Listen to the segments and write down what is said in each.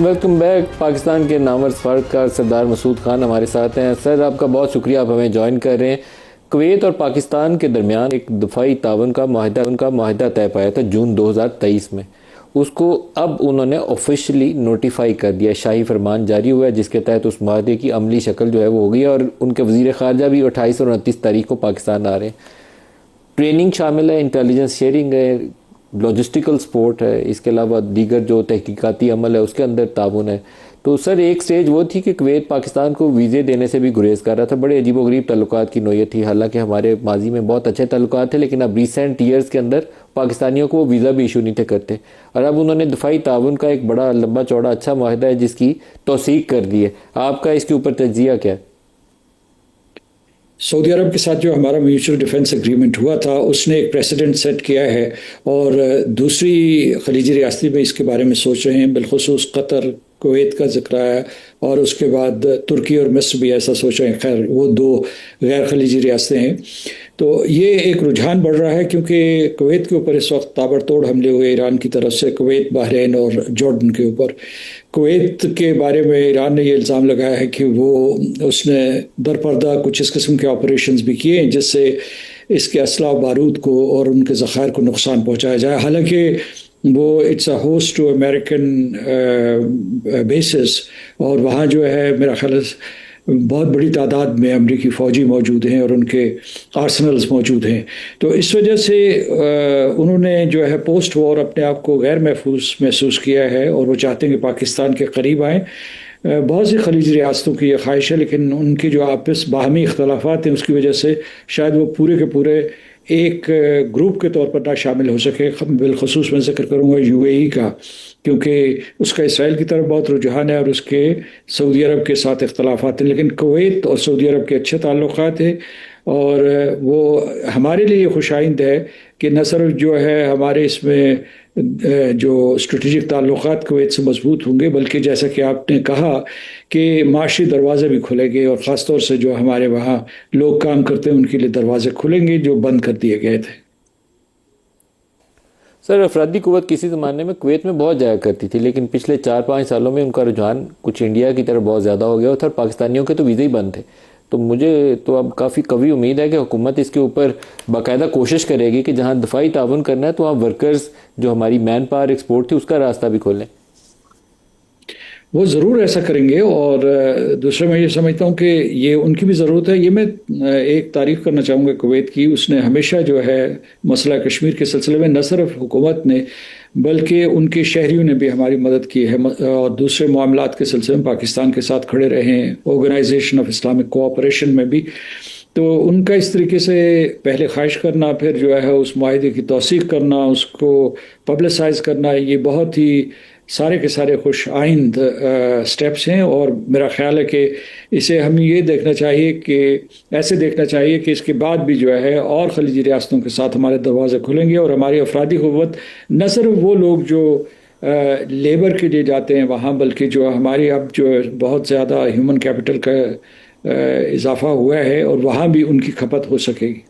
Welcome back. Pakistan کے نامور سفارتکار سردار مسعود خان ہمارے ساتھ ہیں. سر آپ کا بہت شکریہ، آپ ہمیں جوائن کر رہے ہیں. کویت اور پاکستان کے درمیان ایک دفاعی تعاون کا معاہدہ طے پایا تھا جون 2023 میں. اس کو اب انہوں نے آفیشلی نوٹیفائی کر دیا، شاہی فرمان جاری ہوا ہے جس کے تحت اس معاہدے کی عملی شکل جو ہے وہ ہو گئی، اور ان کے وزیر خارجہ بھی 28 اور 29 تاریخ کو پاکستان آ رہے ہیں. ٹریننگ شامل ہے، انٹیلیجنس شیئرنگ ہے، لاجسٹیکل سپورٹ ہے، اس کے علاوہ دیگر جو تحقیقاتی عمل ہے اس کے اندر تعاون ہے. تو سر ایک سٹیج وہ تھی کہ کویت پاکستان کو ویزے دینے سے بھی گریز کر رہا تھا. بڑے عجیب و غریب تعلقات کی نوعیت تھی، حالانکہ ہمارے ماضی میں بہت اچھے تعلقات تھے، لیکن اب ریسنٹ ایئرز کے اندر پاکستانیوں کو وہ ویزا بھی ایشو نہیں تھے کرتے. اور اب انہوں نے دفاعی تعاون کا ایک بڑا لمبا چوڑا اچھا معاہدہ ہے جس کی توثیق کر دی ہے. آپ کا اس کے اوپر تجزیہ کیا ہے؟ سعودی عرب کے ساتھ جو ہمارا میوچل ڈیفنس اگریمنٹ ہوا تھا اس نے ایک پریسیڈنٹ سیٹ کیا ہے، اور دوسری خلیجی ریاستی میں اس کے بارے میں سوچ رہے ہیں. بالخصوص قطر، کویت کا ذکر آیا، اور اس کے بعد ترکی اور مصر بھی ایسا سوچ رہے ہیں. خیر وہ دو غیر خلیجی ریاستیں ہیں. تو یہ ایک رجحان بڑھ رہا ہے کیونکہ کویت کے اوپر اس وقت تابڑ توڑ حملے ہوئے ایران کی طرف سے، کویت، بحرین اور جارڈن کے اوپر. کویت کے بارے میں ایران نے یہ الزام لگایا ہے کہ اس نے درپردہ کچھ اس قسم کے آپریشنز بھی کیے ہیں جس سے اس کے اسلحہ و بارود کو اور ان کے ذخائر کو نقصان پہنچایا جائے. حالانکہ وہ it's a host to American bases, اور وہاں جو ہے میرا خیال ہے بہت بڑی تعداد میں امریکی فوجی موجود ہیں اور ان کے آرسنلز موجود ہیں. تو اس وجہ سے انہوں نے جو ہے پوسٹ وار اپنے آپ کو غیر محسوس کیا ہے، اور وہ چاہتے ہیں کہ پاکستان کے قریب آئیں. بہت سی خلیجی ریاستوں کی یہ خواہش ہے، لیکن ان کی جو آپس باہمی اختلافات ہیں اس کی وجہ سے شاید وہ پورے کے پورے ایک گروپ کے طور پر نہ شامل ہو سکے. بالخصوص میں ذکر کروں گا یو اے ای کا، کیونکہ اس کا اسرائیل کی طرف بہت رجحان ہے اور اس کے سعودی عرب کے ساتھ اختلافات ہیں. لیکن کویت اور سعودی عرب کے اچھے تعلقات ہیں، اور وہ ہمارے لیے یہ خوش آئند ہے کہ نہ صرف جو ہے ہمارے اس میں جو اسٹریٹجک تعلقات کویت سے مضبوط ہوں گے، بلکہ جیسا کہ آپ نے کہا کہ معاشی دروازے بھی کھلیں گے، اور خاص طور سے جو ہمارے وہاں لوگ کام کرتے ہیں ان کے لیے دروازے کھلیں گے جو بند کر دیے گئے تھے. سر افرادی قوت کسی زمانے میں کویت میں بہت جایا کرتی تھی، لیکن پچھلے 4-5 سالوں میں ان کا رجحان کچھ انڈیا کی طرف بہت زیادہ ہو گیا تھا، اور پاکستانیوں کے تو ویزے ہی بند تھے. تو مجھے تو اب کافی قوی امید ہے کہ حکومت اس کے اوپر باقاعدہ کوشش کرے گی کہ جہاں دفاعی تعاون کرنا ہے تو وہاں ورکرز جو ہماری مین پاور ایکسپورٹ تھی اس کا راستہ بھی کھولیں. وہ ضرور ایسا کریں گے، اور دوسرا میں یہ سمجھتا ہوں کہ یہ ان کی بھی ضرورت ہے. یہ میں ایک تعریف کرنا چاہوں گا کویت کی. اس نے ہمیشہ جو ہے مسئلہ کشمیر کے سلسلے میں نہ صرف حکومت نے بلکہ ان کے شہریوں نے بھی ہماری مدد کی ہے، اور دوسرے معاملات کے سلسلے میں پاکستان کے ساتھ کھڑے رہے ہیں، آرگنائزیشن آف اسلامک کوآپریشن میں بھی. تو ان کا اس طریقے سے پہلے خواہش کرنا، پھر جو ہے اس معاہدے کی توثیق کرنا، اس کو پبلسائز کرنا، یہ بہت ہی سارے کے سارے خوش آئند سٹیپس ہیں. اور میرا خیال ہے کہ اسے ہم یہ دیکھنا چاہیے کہ ایسے دیکھنا چاہیے کہ اس کے بعد بھی جو ہے اور خلیجی ریاستوں کے ساتھ ہمارے دروازے کھلیں گے، اور ہماری افرادی قوت نہ صرف وہ لوگ جو لیبر کے لیے جاتے ہیں وہاں، بلکہ جو ہماری اب جو بہت زیادہ ہیومن کیپٹل کا اضافہ ہوا ہے، اور وہاں بھی ان کی کھپت ہو سکے گی.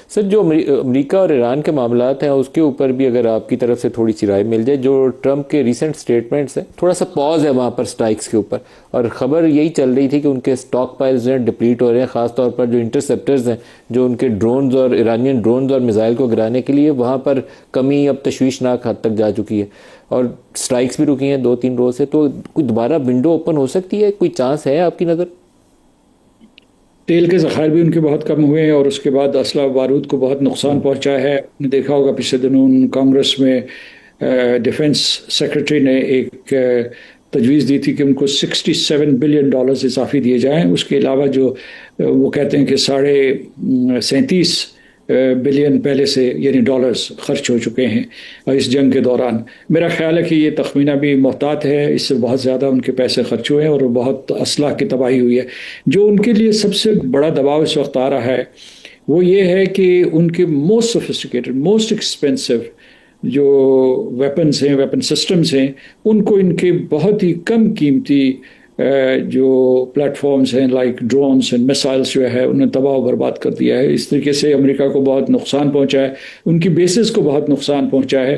سر جو امریکہ اور ایران کے معاملات ہیں اس کے اوپر بھی اگر آپ کی طرف سے تھوڑی سی رائے مل جائے. جو ٹرمپ کے ریسنٹ سٹیٹمنٹس ہیں، تھوڑا سا پاز ہے وہاں پر سٹرائکس کے اوپر، اور خبر یہی چل رہی تھی کہ ان کے سٹاک پائلز ہیں ڈپلیٹ ہو رہے ہیں، خاص طور پر جو انٹرسیپٹرز ہیں جو ان کے ڈرونز اور ایرانین ڈرونز اور میزائل کو گرانے کے لیے، وہاں پر کمی اب تشویشناک حد تک جا چکی ہے، اور سٹرائکس بھی رکی ہیں 2-3 روز سے. تو کوئی دوبارہ ونڈو اوپن ہو سکتی ہے؟ کوئی چانس ہے آپ کی نظر؟ تیل کے ذخائر بھی ان کے بہت کم ہوئے ہیں، اور اس کے بعد اسلحہ و بارود کو بہت نقصان پہنچا ہے. آپ نے دیکھا ہوگا پچھلے دنوں کانگریس میں ڈیفنس سیکرٹری نے ایک تجویز دی تھی کہ ان کو $67 بلین اضافی دیے جائیں. اس کے علاوہ جو وہ کہتے ہیں کہ 37.5 بلین پہلے سے یعنی ڈالرز خرچ ہو چکے ہیں اس جنگ کے دوران. میرا خیال ہے کہ یہ تخمینہ بھی محتاط ہے، اس سے بہت زیادہ ان کے پیسے خرچ ہوئے ہیں اور بہت اسلحہ کی تباہی ہوئی ہے. جو ان کے لیے سب سے بڑا دباؤ اس وقت آ رہا ہے وہ یہ ہے کہ ان کے موسٹ سوفسٹیکیٹڈ، موسٹ ایکسپینسو جو ویپنز ہیں، ویپن سسٹمز ہیں، ان کو ان کے بہت ہی کم قیمتی جو پلیٹ فارمز ہیں لائک ڈرونز اینڈ میسائلز جو ہے انہیں تباہ و برباد کر دیا ہے. اس طریقے سے امریکہ کو بہت نقصان پہنچا ہے، ان کی بیسز کو بہت نقصان پہنچا ہے.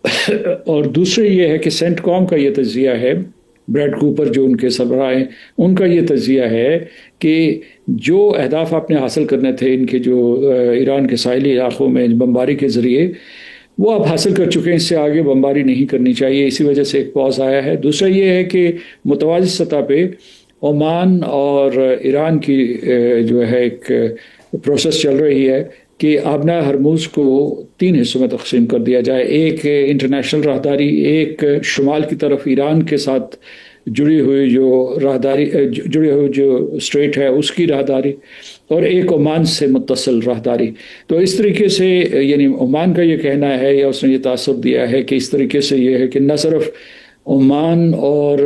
اور دوسرے یہ ہے کہ سینٹ کام کا یہ تجزیہ ہے، بریڈ کوپر جو ان کے سربراہ ہیں، ان کا یہ تجزیہ ہے کہ جو اہداف آپ نے حاصل کرنے تھے ان کے جو ایران کے ساحلی علاقوں میں بمباری کے ذریعے، وہ آپ حاصل کر چکے ہیں، اس سے آگے بمباری نہیں کرنی چاہیے، اسی وجہ سے ایک پاز آیا ہے۔ دوسرا یہ ہے کہ متوازی سطح پہ عمان اور ایران کی جو ہے ایک پروسیس چل رہی ہے کہ آبنہ ہرموز کو 3 حصوں میں تقسیم کر دیا جائے، ایک انٹرنیشنل راہداری، ایک شمال کی طرف ایران کے ساتھ جڑی ہوئی جو اسٹریٹ ہے اس کی راہداری، اور ایک عمان سے متصل راہداری۔ تو اس طریقے سے یعنی عمان کا یہ کہنا ہے یا اس نے یہ تاثر دیا ہے کہ اس طریقے سے یہ ہے کہ نہ صرف عمان اور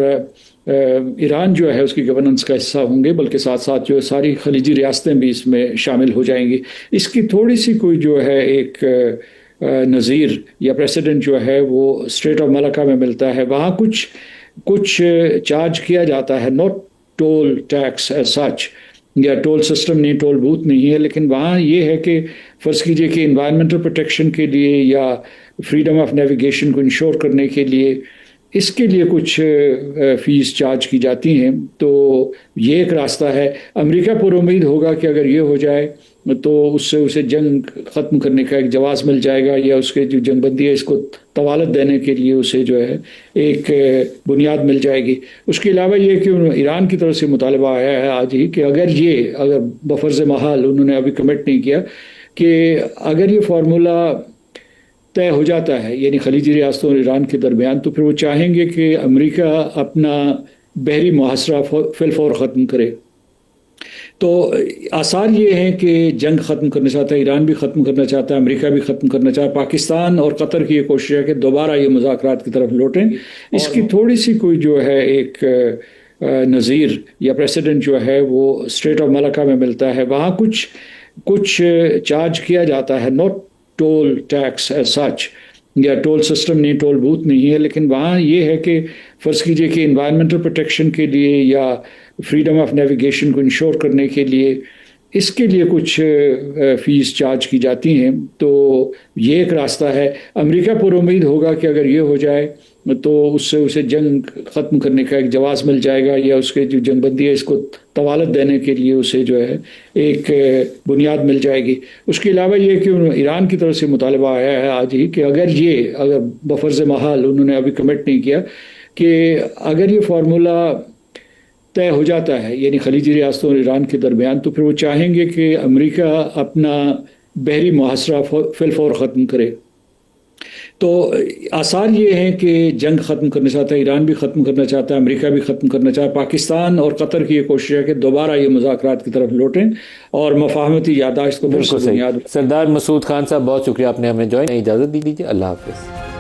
ایران جو ہے اس کی گورننس کا حصہ ہوں گے، بلکہ ساتھ ساتھ جو ساری خلیجی ریاستیں بھی اس میں شامل ہو جائیں گی۔ اس کی تھوڑی سی کوئی جو ہے ایک نظیر یا پریسیڈنٹ جو ہے وہ اسٹریٹ آف ملکہ میں ملتا ہے، وہاں کچھ چارج کیا جاتا ہے، not toll tax as such, یا ٹول سسٹم نہیں، ٹول بوتھ نہیں ہے، لیکن وہاں یہ ہے کہ فرض کیجئے کہ انوائرمنٹل پروٹیکشن کے لیے یا فریڈم آف نیویگیشن کو انشور کرنے کے لیے اس کے لیے کچھ فیس چارج کی جاتی ہیں۔ تو یہ ایک راستہ ہے۔ امریکہ پر امید ہوگا کہ اگر یہ ہو جائے تو اس سے اسے جنگ ختم کرنے کا ایک جواز مل جائے گا، یا اس کے جو جنگ بندی ہے اس کو طوالت دینے کے لیے اسے جو ہے ایک بنیاد مل جائے گی۔ اس کے علاوہ یہ کہ ایران کی طرف سے مطالبہ آیا ہے آج ہی کہ اگر بفرض محال، انہوں نے ابھی کمٹ نہیں کیا، کہ اگر یہ فارمولہ طے ہو جاتا ہے یعنی خلیجی ریاستوں اور ایران کے درمیان، تو پھر وہ چاہیں گے کہ امریکہ اپنا بحری محاصرہ فی الفور ختم کرے۔ تو آثار یہ ہیں کہ جنگ ختم کرنا چاہتا ہے، ایران بھی ختم کرنا چاہتا ہے، امریکہ بھی ختم کرنا چاہتا ہے، پاکستان اور قطر کی یہ کوشش ہے کہ دوبارہ یہ مذاکرات کی طرف لوٹیں۔ اس کی تھوڑی سی کوئی جو ہے ایک نظیر یا پریسیڈنٹ جو ہے وہ اسٹریٹ آف ملکہ میں ملتا ہے، وہاں کچھ چارج کیا جاتا ہے، not toll tax as such, یا ٹول سسٹم نہیں، ٹول بوتھ نہیں ہے، لیکن وہاں یہ ہے کہ فرض کیجئے کہ انوائرمنٹل پروٹیکشن کے لیے یا فریڈم آف نیویگیشن کو انشور کرنے کے لیے اس کے لیے کچھ فیس چارج کی جاتی ہیں۔ تو یہ ایک راستہ ہے۔ امریکہ پر امید ہوگا کہ اگر یہ ہو جائے تو اس سے اسے جنگ ختم کرنے کا ایک جواز مل جائے گا، یا اس کے جو جنگ بندی ہے اس کو طوالت دینے کے لیے اسے جو ہے ایک بنیاد مل جائے گی۔ اس کے علاوہ یہ کہ ایران کی طرف سے مطالبہ آیا ہے آج ہی کہ اگر بفرض محال، انہوں نے ابھی کمٹ نہیں کیا، کہ اگر یہ فارمولہ طے ہو جاتا ہے یعنی خلیجی ریاستوں اور ایران کے درمیان، تو پھر وہ چاہیں گے کہ امریکہ اپنا بحری محاصرہ فی الفور ختم کرے۔ تو آثار یہ ہیں کہ جنگ ختم کرنا چاہتا ہے، ایران بھی ختم کرنا چاہتا ہے، امریکہ بھی ختم کرنا چاہتا ہے، پاکستان اور قطر کی یہ کوشش ہے کہ دوبارہ یہ مذاکرات کی طرف لوٹیں اور مفاہمتی یادداشت کو پھر سے بنیاد۔ سردار مسعود خان صاحب، بہت شکریہ، آپ نے ہمیں اجازت دی دیجیے۔ اللہ حافظ۔